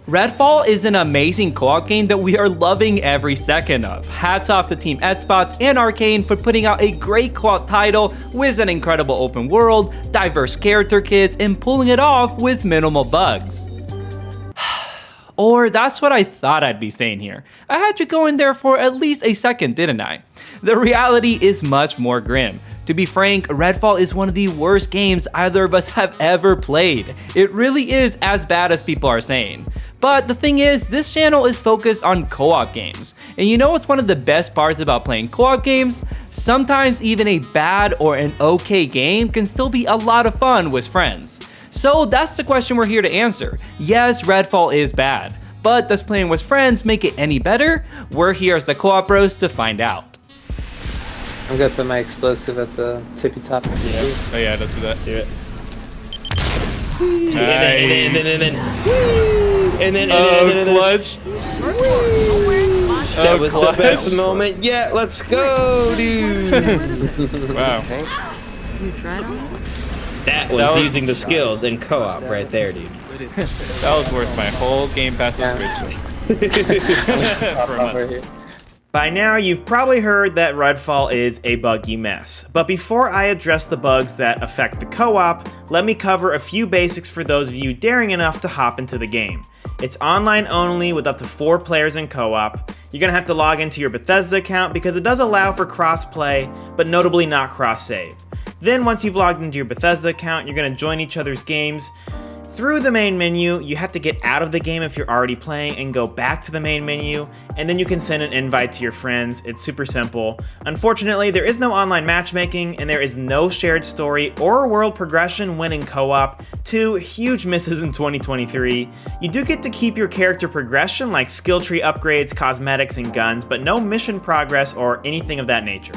Redfall is an amazing co-op game that we are loving every second of. Hats off to Team Xbox and Arkane for putting out a great co-op title with an incredible open world, diverse character kits, and pulling it off with minimal bugs. Or that's what I thought I'd be saying here. I had you go in there for at least a second, didn't I? The reality is much more grim. To be frank, Redfall is one of the worst games either of us have ever played. It really is as bad as people are saying. But the thing is, this channel is focused on co-op games. And you know what's one of the best parts about playing co-op games? Sometimes even a bad or an okay game can still be a lot of fun with friends. So that's the question we're here to answer. Yes, Redfall is bad, but does playing with friends make it any better? We're here as the co-op bros to find out. I'm gonna put my explosive at the tippy top. Yeah. Oh yeah, let's do that. Do it. And then clutch. That was the best moment yet. Let's go, dude. Wow. You tried on it? That was using the skills in co-op right there, dude. That was worth my whole Game Pass subscription. For a month. By now, you've probably heard that Redfall is a buggy mess. But before I address the bugs that affect the co-op, let me cover a few basics for those of you daring enough to hop into the game. It's online only with up to 4 players in co-op. You're gonna have to log into your Bethesda account because it does allow for cross-play, but notably not cross-save. Then once you've logged into your Bethesda account, you're gonna join each other's games. Through the main menu, you have to get out of the game if you're already playing and go back to the main menu, and then you can send an invite to your friends. It's super simple. Unfortunately, there is no online matchmaking, and there is no shared story or world progression when in co-op. 2 huge misses in 2023. You do get to keep your character progression like skill tree upgrades, cosmetics, and guns, but no mission progress or anything of that nature.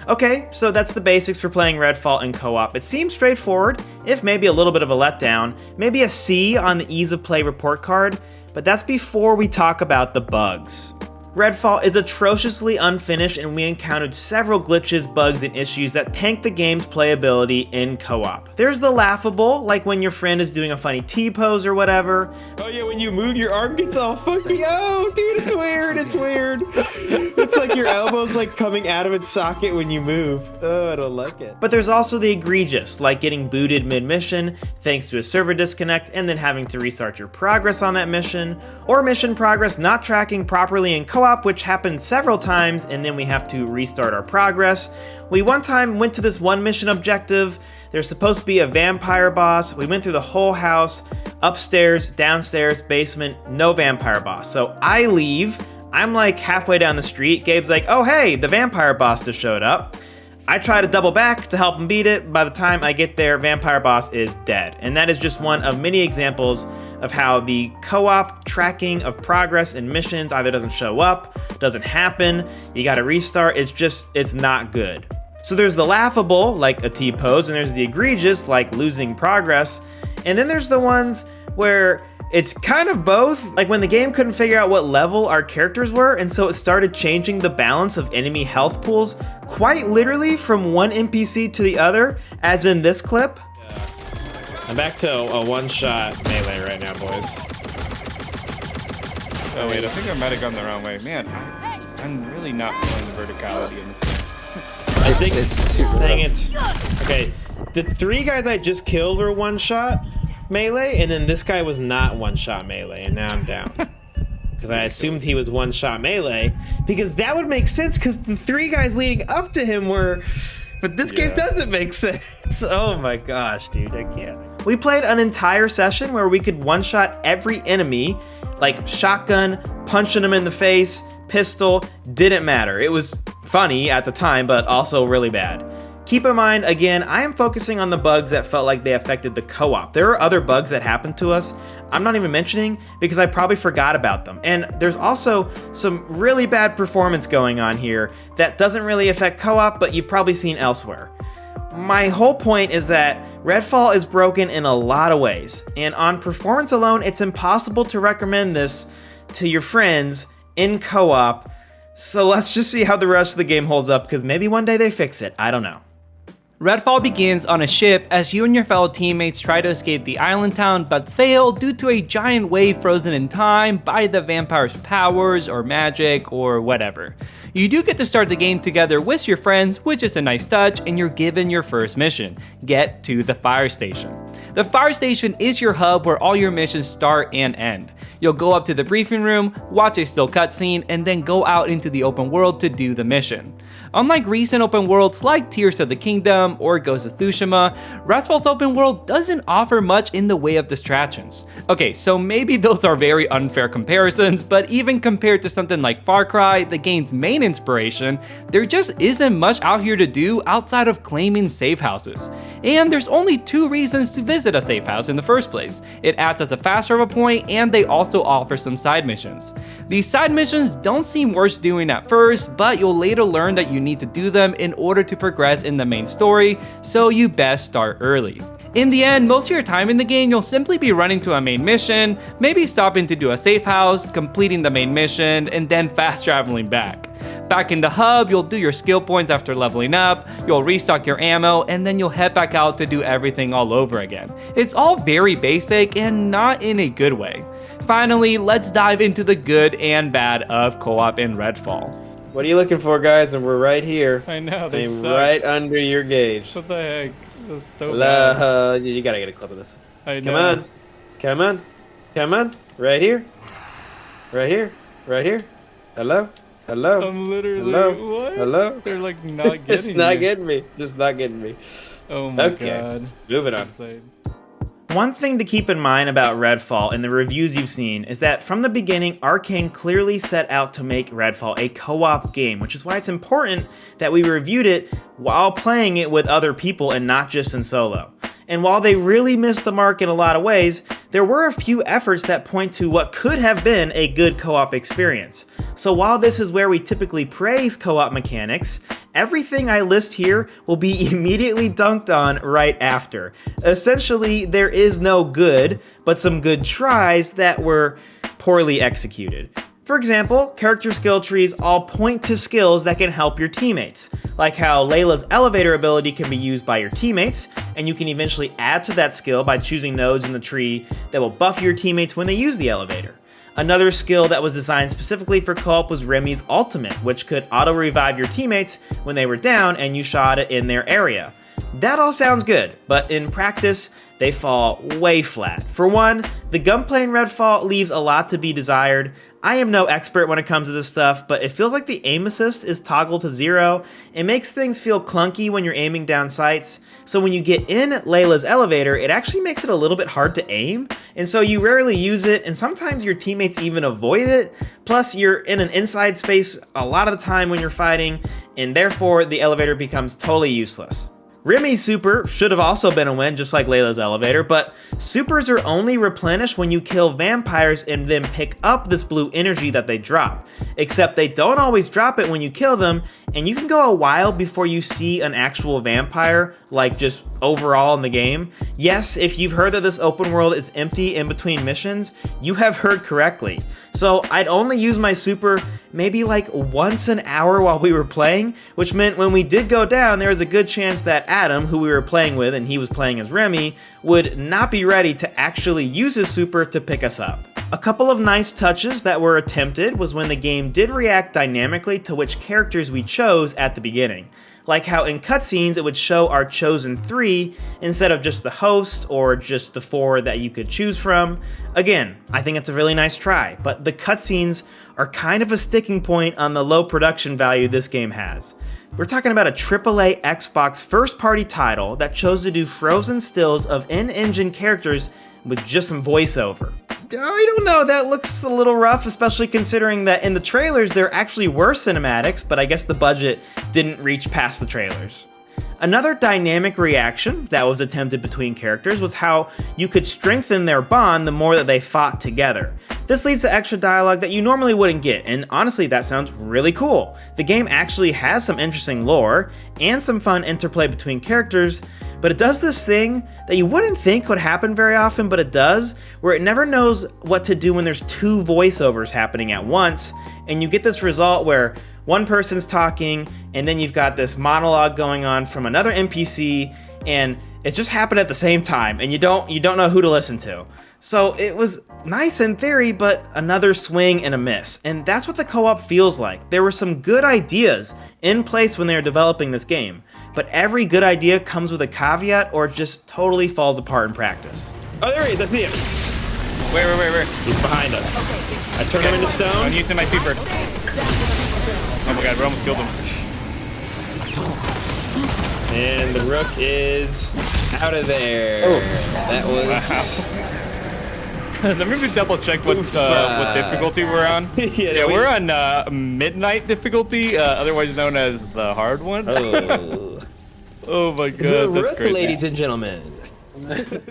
Okay, so that's the basics for playing Redfall in co-op. It seems straightforward, if maybe a little bit of a letdown, maybe a C on the ease of play report card, but that's before we talk about the bugs. Redfall is atrociously unfinished and we encountered several glitches, bugs, and issues that tank the game's playability in co-op. There's the laughable, like when your friend is doing a funny T-pose or whatever. Oh yeah, when you move, your arm gets all funky. Oh, dude, it's weird. It's weird. It's like your elbow's like coming out of its socket when you move. Oh, I don't like it. But there's also the egregious, like getting booted mid-mission thanks to a server disconnect and then having to restart your progress on that mission, or mission progress not tracking properly in co-op, which happened several times, and then we have to restart our progress. We one time went to this one mission objective. There's supposed to be a vampire boss. We went through the whole house, upstairs, downstairs, basement, no vampire boss. So I leave. I'm like halfway down the street. Gabe's like, oh hey, the vampire boss just showed up. I try to double back to help him beat it. By the time I get there, vampire boss is dead. And that is just one of many examples of how the co-op tracking of progress and missions either doesn't show up, doesn't happen, you gotta restart, it's not good. So there's the laughable, like a T-pose, and there's the egregious, like losing progress, and then there's the ones where it's kind of both, like when the game couldn't figure out what level our characters were, and so it started changing the balance of enemy health pools quite literally from one NPC to the other, as in this clip. I'm back to a one-shot melee right now, boys. Oh wait, I think I might have gone the wrong way. Man, I'm really not feeling the verticality in this game. I think it's super dang it. Okay, the 3 guys I just killed were one-shot melee, and then this guy was not one-shot melee, and now I'm down. Because I assumed he was one-shot melee, because that would make sense, because the 3 guys leading up to him were... But this game doesn't make sense. Oh my gosh, dude, I can't. We played an entire session where we could one-shot every enemy, like shotgun, punching them in the face, pistol, didn't matter. It was funny at the time, but also really bad. Keep in mind, again, I am focusing on the bugs that felt like they affected the co-op. There are other bugs that happened to us I'm not even mentioning because I probably forgot about them. And there's also some really bad performance going on here that doesn't really affect co-op, but you've probably seen elsewhere. My whole point is that Redfall is broken in a lot of ways, and on performance alone, it's impossible to recommend this to your friends in co-op. So let's just see how the rest of the game holds up, because maybe one day they fix it. I don't know. Redfall begins on a ship as you and your fellow teammates try to escape the island town but fail due to a giant wave frozen in time by the vampire's powers or magic or whatever. You do get to start the game together with your friends, which is a nice touch, and you're given your first mission: get to the fire station. The fire station is your hub where all your missions start and end. You'll go up to the briefing room, watch a still cutscene, and then go out into the open world to do the mission. Unlike recent open worlds like Tears of the Kingdom or Ghost of Tsushima, Redfall's open world doesn't offer much in the way of distractions. Okay, so maybe those are very unfair comparisons, but even compared to something like Far Cry, the game's main inspiration, there just isn't much out here to do outside of claiming safe houses. And there's only 2 reasons to visit a safe house in the first place. It acts as a fast travel point, and they also offer some side missions. These side missions don't seem worth doing at first, but you'll later learn that you need to do them in order to progress in the main story, so you best start early. In the end, most of your time in the game you'll simply be running to a main mission, maybe stopping to do a safe house, completing the main mission, and then fast traveling back. Back in the hub, you'll do your skill points after leveling up, you'll restock your ammo, and then you'll head back out to do everything all over again. It's all very basic and not in a good way. Finally, let's dive into the good and bad of co-op in Redfall. What are you looking for, guys? And we're right here. I know, they I'm suck. right under your gauge. What the heck? That's so bad. You gotta get a clip of this. I Come know. on. Come on. Come on. Right here. Right here. Right here. Hello. Hello. I'm literally, Hello? what? Hello? They're like not getting It's not me. getting me. Just not getting me. Oh my Okay. god. Moving on. Insane. One thing to keep in mind about Redfall and the reviews you've seen is that from the beginning, Arkane clearly set out to make Redfall a co-op game, which is why it's important that we reviewed it while playing it with other people and not just in solo. And while they really missed the mark in a lot of ways, there were a few efforts that point to what could have been a good co-op experience. So while this is where we typically praise co-op mechanics, everything I list here will be immediately dunked on right after. Essentially, there is no good, but some good tries that were poorly executed. For example, character skill trees all point to skills that can help your teammates, like how Layla's elevator ability can be used by your teammates, and you can eventually add to that skill by choosing nodes in the tree that will buff your teammates when they use the elevator. Another skill that was designed specifically for co-op was Remy's ultimate, which could auto-revive your teammates when they were down and you shot it in their area. That all sounds good, but in practice, they fall way flat. For one, the gunplay in Redfall leaves a lot to be desired. I am no expert when it comes to this stuff, but it feels like the aim assist is toggled to 0. It makes things feel clunky when you're aiming down sights, so when you get in Layla's elevator, it actually makes it a little bit hard to aim, and so you rarely use it, and sometimes your teammates even avoid it. Plus, you're in an inside space a lot of the time when you're fighting, and therefore the elevator becomes totally useless. Remy's super should have also been a win, just like Layla's elevator, but supers are only replenished when you kill vampires and then pick up this blue energy that they drop. Except they don't always drop it when you kill them, and you can go a while before you see an actual vampire, like just overall in the game. Yes, if you've heard that this open world is empty in between missions, you have heard correctly. So I'd only use my super maybe like once an hour while we were playing, which meant when we did go down, there was a good chance that Adam, who we were playing with and he was playing as Remy, would not be ready to actually use his super to pick us up. A couple of nice touches that were attempted was when the game did react dynamically to which characters we chose at the beginning. Like how in cutscenes it would show our chosen 3 instead of just the host or just the 4 that you could choose from. Again, I think it's a really nice try, but the cutscenes are kind of a sticking point on the low production value this game has. We're talking about a AAA Xbox first-party title that chose to do frozen stills of in-engine characters with just some voiceover. I don't know, that looks a little rough, especially considering that in the trailers there actually were cinematics, but I guess the budget didn't reach past the trailers. Another dynamic reaction that was attempted between characters was how you could strengthen their bond the more that they fought together. This leads to extra dialogue that you normally wouldn't get, and honestly that sounds really cool. The game actually has some interesting lore, and some fun interplay between characters, but it does this thing that you wouldn't think would happen very often, but it does, where it never knows what to do when there's 2 voiceovers happening at once, and you get this result where one person's talking, and then you've got this monologue going on from another NPC, and it's just happened at the same time, and you don't know who to listen to. So it was nice in theory, but another swing and a miss. And that's what the co-op feels like. There were some good ideas in place when they were developing this game, but every good idea comes with a caveat or it just totally falls apart in practice. Oh, there he is. I see him. Where? He's behind us. I turned him into stone. I'm using my super. Oh my god, we almost killed him. And the rook is out of there. Oh. That was... Let me double check what difficulty we're on. Yeah, We're on midnight difficulty, otherwise known as the hard one. Oh, Oh my the god, that's rook, crazy. ladies and gentlemen.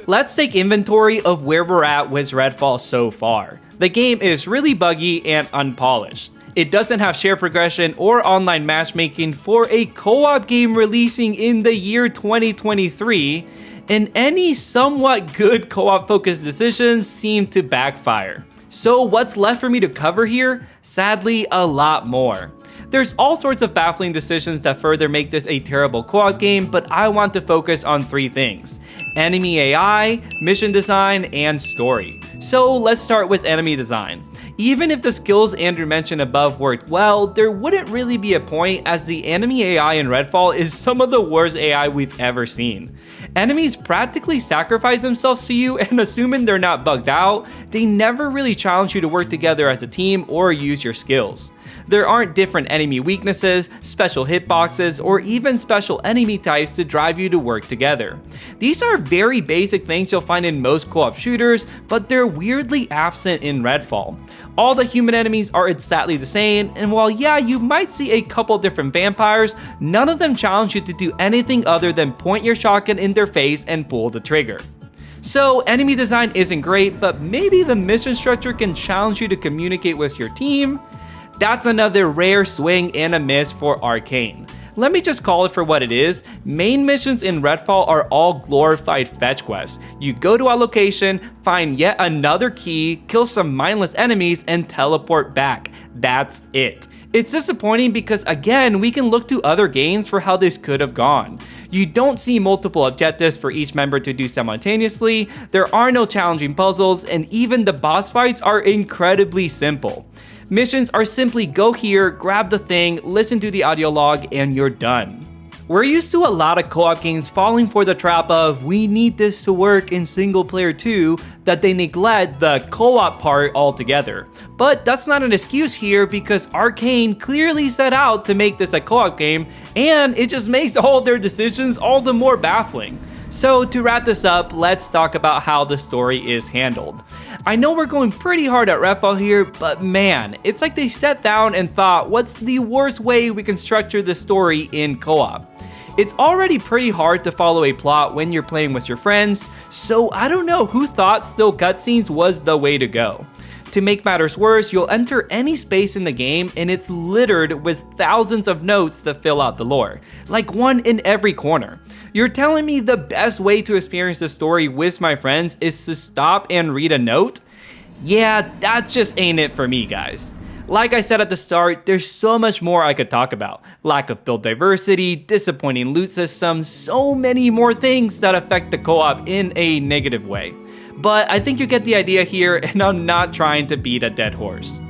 Let's take inventory of where we're at with Redfall so far. The game is really buggy and unpolished. It doesn't have shared progression or online matchmaking for a co-op game releasing in the year 2023, and any somewhat good co-op focused decisions seem to backfire. So what's left for me to cover here? Sadly, a lot more. There's all sorts of baffling decisions that further make this a terrible co-op game, but I want to focus on 3 things: enemy AI, mission design, and story. So let's start with enemy design. Even if the skills Andrew mentioned above worked well, there wouldn't really be a point, as the enemy AI in Redfall is some of the worst AI we've ever seen. Enemies practically sacrifice themselves to you, and assuming they're not bugged out, they never really challenge you to work together as a team or use your skills. There aren't different enemy weaknesses, special hitboxes, or even special enemy types to drive you to work together. These are very basic things you'll find in most co-op shooters, but they're weirdly absent in Redfall. All the human enemies are exactly the same, and while yeah, you might see a couple different vampires, none of them challenge you to do anything other than point your shotgun in their face and pull the trigger. So enemy design isn't great, but maybe the mission structure can challenge you to communicate with your team. That's another rare swing and a miss for Arkane. Let me just call it for what it is. Main missions in Redfall are all glorified fetch quests. You go to a location, find yet another key, kill some mindless enemies, and teleport back. That's it. It's disappointing because again, we can look to other games for how this could have gone. You don't see multiple objectives for each member to do simultaneously, there are no challenging puzzles, and even the boss fights are incredibly simple. Missions are simply go here, grab the thing, listen to the audio log, and you're done. We're used to a lot of co-op games falling for the trap of we need this to work in single player too, that they neglect the co-op part altogether. But that's not an excuse here because Arkane clearly set out to make this a co-op game, and it just makes all their decisions all the more baffling. So to wrap this up, let's talk about how the story is handled. I know we're going pretty hard at Redfall here, but man, it's like they sat down and thought, what's the worst way we can structure the story in co-op? It's already pretty hard to follow a plot when you're playing with your friends, so I don't know who thought still cutscenes was the way to go. To make matters worse, you'll enter any space in the game and it's littered with thousands of notes to fill out the lore, like one in every corner. You're telling me the best way to experience the story with my friends is to stop and read a note? Yeah, that just ain't it for me, guys. Like I said at the start, there's so much more I could talk about. Lack of build diversity, disappointing loot systems, so many more things that affect the co-op in a negative way. But I think you get the idea here, and I'm not trying to beat a dead horse.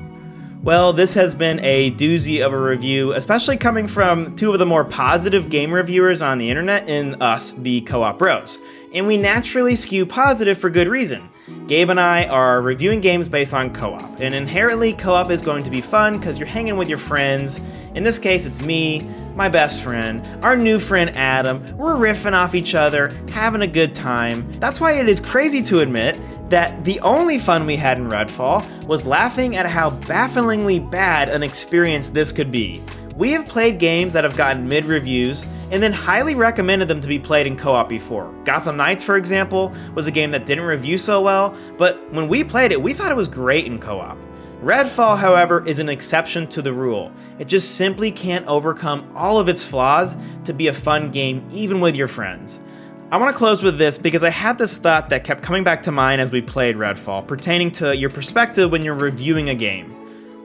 Well, this has been a doozy of a review, especially coming from 2 of the more positive game reviewers on the internet in us, the Co-op Bros. And we naturally skew positive for good reason. Gabe and I are reviewing games based on co-op, and inherently co-op is going to be fun because you're hanging with your friends. In this case, it's me, my best friend, our new friend Adam. We're riffing off each other, having a good time. That's why it is crazy to admit that the only fun we had in Redfall was laughing at how bafflingly bad an experience this could be. We have played games that have gotten mid-reviews and then highly recommended them to be played in co-op before. Gotham Knights, for example, was a game that didn't review so well, but when we played it, we thought it was great in co-op. Redfall, however, is an exception to the rule. It just simply can't overcome all of its flaws to be a fun game, even with your friends. I want to close with this because I had this thought that kept coming back to mind as we played Redfall, pertaining to your perspective when you're reviewing a game.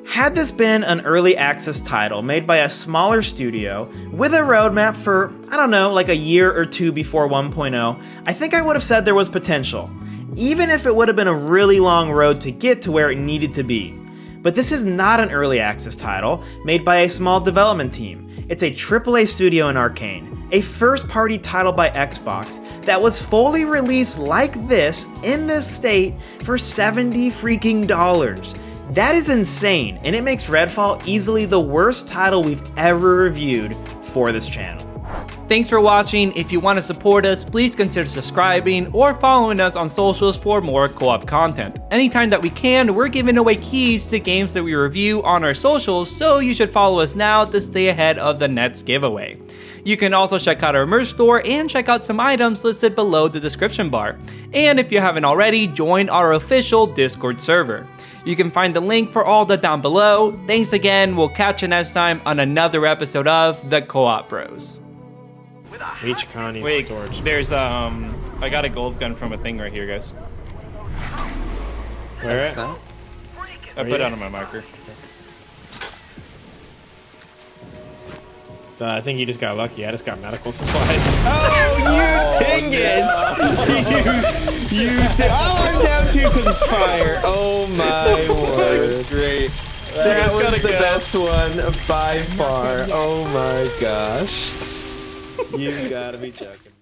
Had this been an early access title made by a smaller studio with a roadmap for, I don't know, like a year or two before 1.0, I think I would have said there was potential, even if it would have been a really long road to get to where it needed to be. But this is not an early access title made by a small development team. It's a AAA studio in Arkane, a first-party title by Xbox that was fully released like this in this state for $70 freaking dollars. That is insane, and it makes Redfall easily the worst title we've ever reviewed for this channel. Thanks for watching. If you want to support us, please consider subscribing or following us on socials for more co-op content. Anytime that we can, we're giving away keys to games that we review on our socials, so you should follow us now to stay ahead of the next giveaway. You can also check out our merch store and check out some items listed below the description bar. And if you haven't already, join our official Discord server. You can find the link for all that down below. Thanks again, we'll catch you next time on another episode of The Co-op Bros. Reach Connie's Wait, storage. there's I got a gold gun from a thing right here, guys. Where at? So, I put it on my marker. I think you just got lucky. I just got medical supplies. Oh, you dingus! Oh, I'm down too because it's fire. Oh my word! Great. That was the best one by far. Oh my gosh! You gotta be joking.